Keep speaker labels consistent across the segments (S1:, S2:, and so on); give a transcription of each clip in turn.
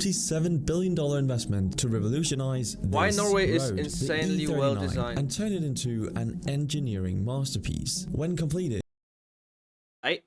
S1: $47 billion investment to revolutionize this
S2: Why Norway is
S1: road,
S2: insanely
S1: the E39,
S2: well designed.
S1: and turn it into an engineering masterpiece. When completed,
S2: Ej.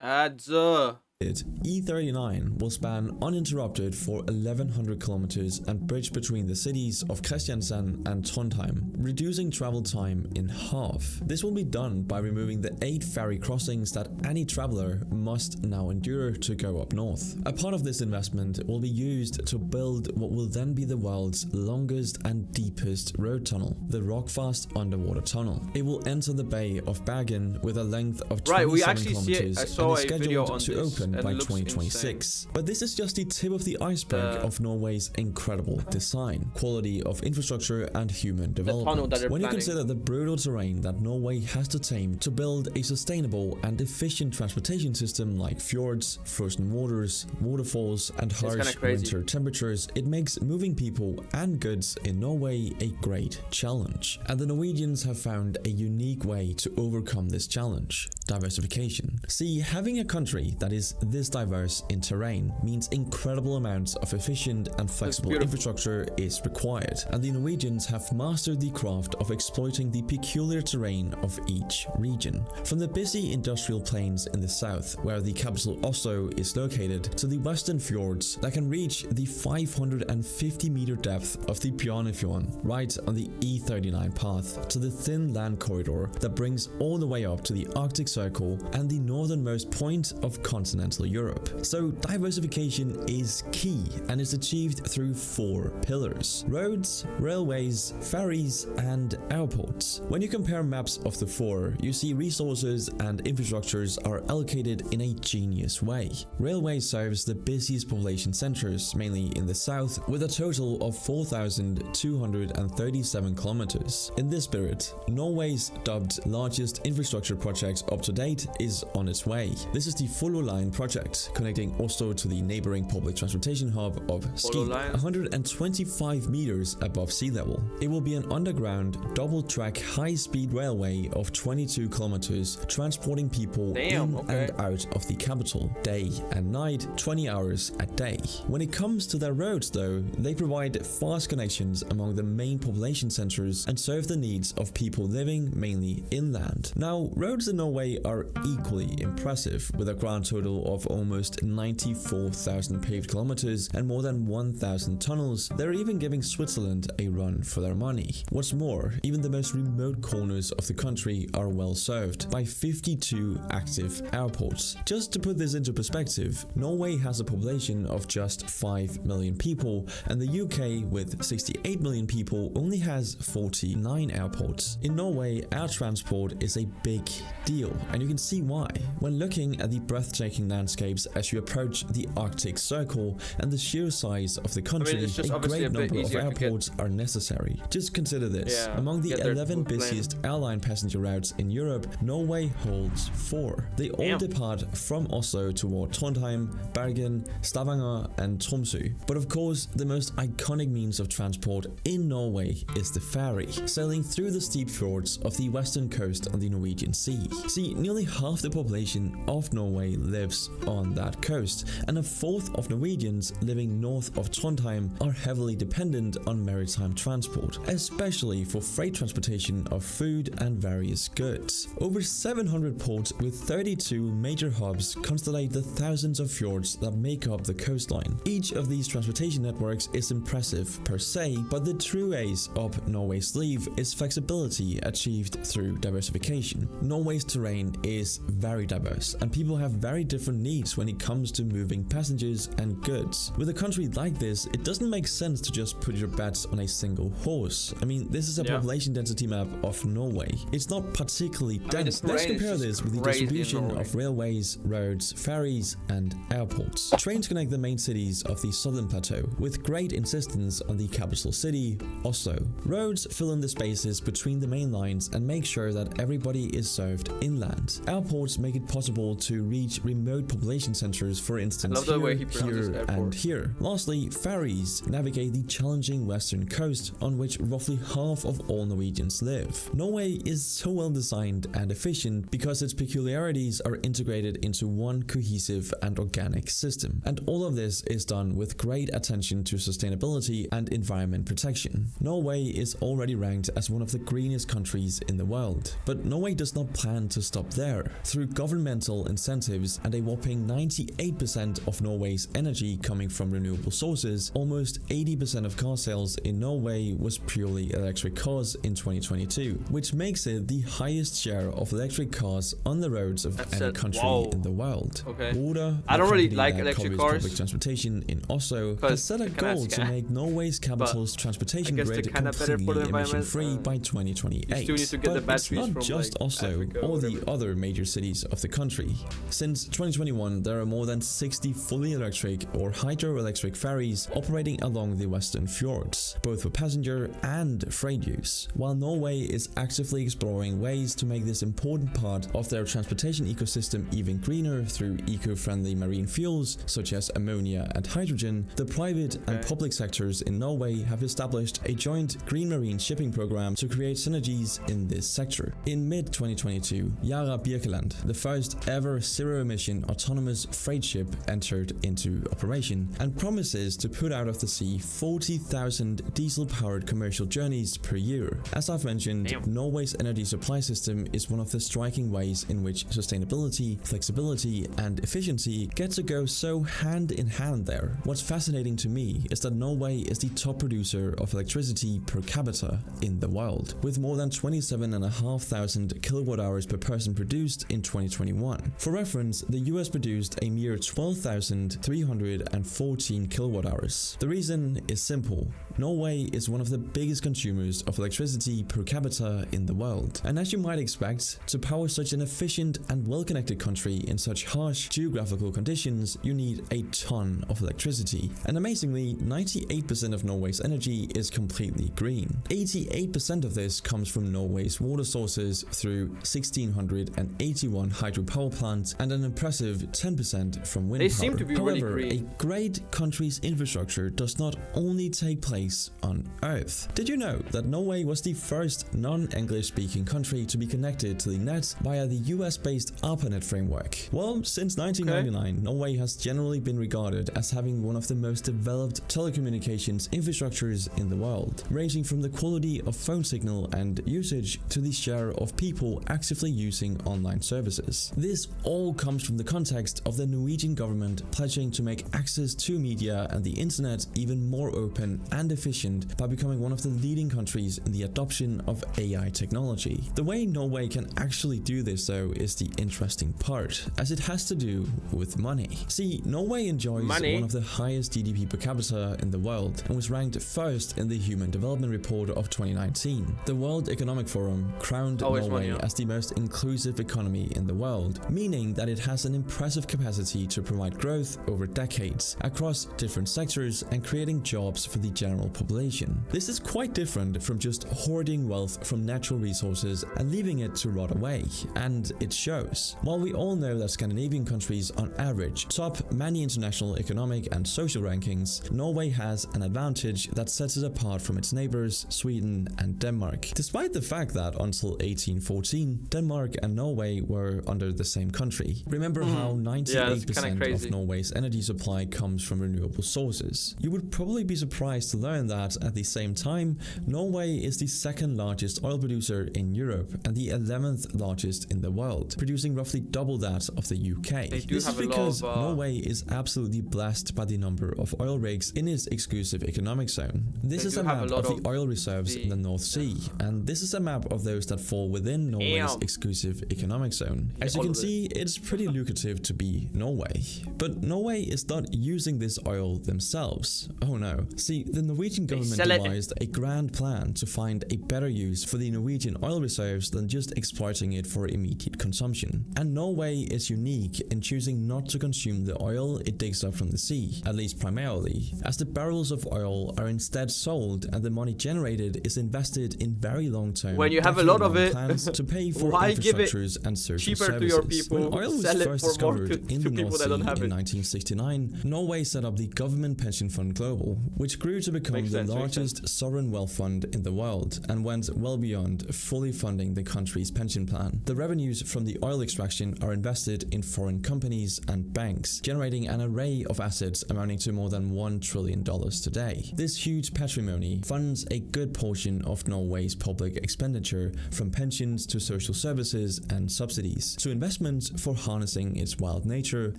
S2: Also.
S1: E39 will span uninterrupted for 1100 kilometers and bridge between the cities of Kristiansand and Trondheim, reducing travel time in half. This will be done by removing the 8 ferry crossings that any traveler must now endure to go up north. A part of this investment will be used to build what will then be the world's longest and deepest road tunnel, the Rockfast underwater tunnel. It will enter the Bay of Bergen with a length of 27 kilometers and is scheduled to open by 2026. But this is just the tip of the iceberg of Norway's incredible design, quality of infrastructure and human development. When you consider the brutal terrain that Norway has to tame to build a sustainable and efficient transportation system like fjords, frozen waters, waterfalls and harsh winter temperatures, it makes moving people and goods in Norway a great challenge. And the Norwegians have found a unique way to overcome this challenge: diversification. See, having a country that is this diverse in terrain means incredible amounts of efficient and flexible infrastructure is required, and the Norwegians have mastered the craft of exploiting the peculiar terrain of each region. From the busy industrial plains in the south, where the capital Oslo is located, to the western fjords that can reach the 550-meter depth of the Bjarnefjorden right on the E39 path, to the thin land corridor that brings all the way up to the Arctic Circle and the northernmost point of continental Europe. So diversification is key and is achieved through 4 pillars: roads, railways, ferries and airports. When you compare maps of the 4, you see resources and infrastructures are allocated in a genius way. Railway serves the busiest population centers, mainly in the south, with a total of 4,237 kilometers. In this spirit, Norway's dubbed largest infrastructure project up to date is on its way. This is the Follo Line project, connecting Oslo to the neighboring public transportation hub of Ski, 125 meters above sea level. It will be an underground, double-track, high-speed railway of 22 kilometers, transporting people and out of the capital, day and night, 20 hours a day. When it comes to their roads though, they provide fast connections among the main population centers and serve the needs of people living mainly inland. Now, roads in Norway are equally impressive, with a grand total of almost 94,000 paved kilometers and more than 1,000 tunnels. They're even giving Switzerland a run for their money. What's more, even the most remote corners of the country are well served by 52 active airports. Just to put this into perspective, Norway has a population of just 5 million people, and the UK, with 68 million people, only has 49 airports. In Norway, air transport is a big deal, and you can see why. When looking at the breathtaking landscapes as you approach the Arctic Circle and the sheer size of the country, a great number of airports are necessary. Just consider this. Among the 11 busiest airline passenger routes in Europe, Norway holds 4. They all depart from Oslo toward Trondheim, Bergen, Stavanger and Tromsø. But of course, the most iconic means of transport in Norway is the ferry, sailing through the steep fjords of the western coast on the Norwegian Sea. See, nearly half the population of Norway lives on that coast, and a fourth of Norwegians living north of Trondheim are heavily dependent on maritime transport, especially for freight transportation of food and various goods. Over 700 ports with 32 major hubs constellate the thousands of fjords that make up the coastline. Each of these transportation networks is impressive per se, but the true ace up Norway's sleeve is flexibility achieved through diversification. Norway's terrain is very diverse, and people have very different needs when it comes to moving passengers and goods. With a country like this, it doesn't make sense to just put your bets on a single horse. I mean, this is a population density map of Norway. It's not particularly dense. Let's compare this with the distribution of railways, roads, ferries, and airports. Trains connect the main cities of the southern plateau, with great insistence on the capital city, Oslo. Roads fill in the spaces between the main lines and make sure that everybody is served inland. Airports make it possible to reach remote good population centers, for instance here and here. Lastly, ferries navigate the challenging western coast on which roughly half of all Norwegians live. Norway is so well designed and efficient because its peculiarities are integrated into one cohesive and organic system. And all of this is done with great attention to sustainability and environment protection. Norway is already ranked as one of the greenest countries in the world. But Norway does not plan to stop there. Through governmental incentives and a whopping 98% of Norway's energy coming from renewable sources, almost 80% of car sales in Norway was purely electric cars in 2022, which makes it the highest share of electric cars on the roads of any country in the world. Water,
S2: I don't really like electric cars.
S1: Public transportation in Oslo has set a goal to make Norway's capital's transportation grid completely emission-free by 2028. But it's not just Oslo or the other major cities of the country. Since 2021, there are more than 60 fully electric or hydroelectric ferries operating along the western fjords, both for passenger and freight use. While Norway is actively exploring ways to make this important part of their transportation ecosystem even greener through eco-friendly marine fuels such as ammonia and hydrogen, the private and public sectors in Norway have established a joint green marine shipping program to create synergies in this sector. In mid-2022, Yara Birkeland, the first ever zero-emission autonomous freight ship, entered into operation and promises to put out of the sea 40,000 diesel-powered commercial journeys per year. As I've mentioned, Norway's energy supply system is one of the striking ways in which sustainability, flexibility, and efficiency get to go so hand in hand there. What's fascinating to me is that Norway is the top producer of electricity per capita in the world, with more than 27,500 kilowatt hours per person produced in 2021. For reference, the US produced a mere 12,314 kilowatt hours. The reason is simple. Norway is one of the biggest consumers of electricity per capita in the world. And as you might expect, to power such an efficient and well-connected country in such harsh geographical conditions, you need a ton of electricity. And amazingly, 98% of Norway's energy is completely green. 88% of this comes from Norway's water sources through 1,681 hydropower plants and an impressive 10% from wind power.
S2: Seem to be
S1: However,
S2: really
S1: a great country's infrastructure does not only take place on Earth. Did you know that Norway was the first non-English speaking country to be connected to the net via the US-based ARPANET framework? Well, since 1999, Norway has generally been regarded as having one of the most developed telecommunications infrastructures in the world, ranging from the quality of phone signal and usage to the share of people actively using online services. This all comes from the context of the Norwegian government pledging to make access to media and the internet even more open and efficient by becoming one of the leading countries in the adoption of AI technology. The way Norway can actually do this, though, is the interesting part, as it has to do with money. See, Norway enjoys one of the highest GDP per capita in the world and was ranked first in the Human Development Report of 2019. The World Economic Forum crowned Norway as the most inclusive economy in the world, meaning that it has an impressive capacity to provide growth over decades across different sectors and creating jobs for the general population. This is quite different from just hoarding wealth from natural resources and leaving it to rot away, and it shows. While we all know that Scandinavian countries on average top many international economic and social rankings, Norway has an advantage that sets it apart from its neighbors Sweden and Denmark, despite the fact that until 1814 Denmark and Norway were under the same country. Remember how 98% of Norway's energy supply comes from renewable sources. You would probably be surprised to learn that at the same time, Norway is the second largest oil producer in Europe and the 11th largest in the world, producing roughly double that of the UK. This is because Norway is absolutely blessed by the number of oil rigs in its exclusive economic zone. This is a map of the oil reserves in the North Sea, and this is a map of those that fall within Norway's exclusive economic zone. As you can see, it's pretty lucrative to be Norway. But Norway is not using this oil themselves. Oh no. See, the Norwegian government devised a grand plan to find a better use for the Norwegian oil reserves than just exploiting it for immediate consumption. And Norway is unique in choosing not to consume the oil it digs up from the sea, at least primarily, as the barrels of oil are instead sold and the money generated is invested in very long-term,
S2: when you have a lot of it,
S1: plans to pay for
S2: why give it
S1: infrastructures and social
S2: cheaper
S1: services.
S2: to your people?
S1: When oil was
S2: Sell it
S1: first
S2: for
S1: discovered
S2: to
S1: in the
S2: people
S1: North
S2: that
S1: Sea
S2: don't
S1: in
S2: have it.
S1: 1969, Norway set up the Government Pension Fund Global, which grew to become
S2: Makes
S1: the
S2: sense,
S1: largest sovereign wealth fund in the world and went well beyond fully funding the country's pension plan. The revenues from the oil extraction are invested in foreign companies and banks, generating an array of assets amounting to more than $1 trillion today. This huge patrimony funds a good portion of Norway's public expenditure, from pensions to social services and subsidies, to investments for harnessing its wild nature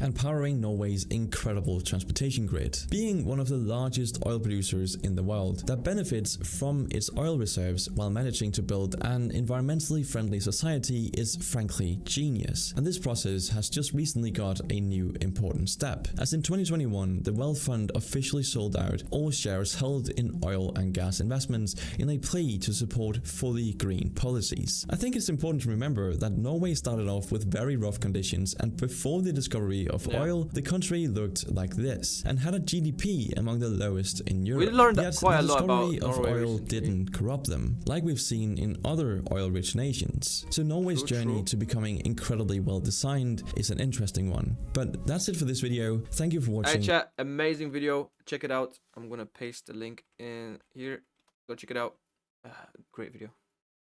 S1: and powering Norway's incredible transportation grid. Being one of the largest oil producers in the world that benefits from its oil reserves while managing to build an environmentally friendly society is frankly genius. And this process has just recently got a new important step, as in 2021 the wealth fund officially sold out all shares held in oil and gas investments in a plea to support fully green policies. I think it's important to remember that Norway started off with very rough conditions, and before the discovery of oil, the country looked like this and had a GDP among the lowest in Europe.
S2: We learned
S1: Yet
S2: quite a
S1: the
S2: lot about
S1: discovery of
S2: Norway
S1: oil
S2: recently.
S1: didn't corrupt them, like we've seen in other oil-rich nations. So Norway's journey to becoming incredibly well designed is an interesting one. But that's it for this video. Thank you for watching.
S2: Hey chat, amazing video. Check it out. I'm gonna paste the link in here. Go check it out. Great video.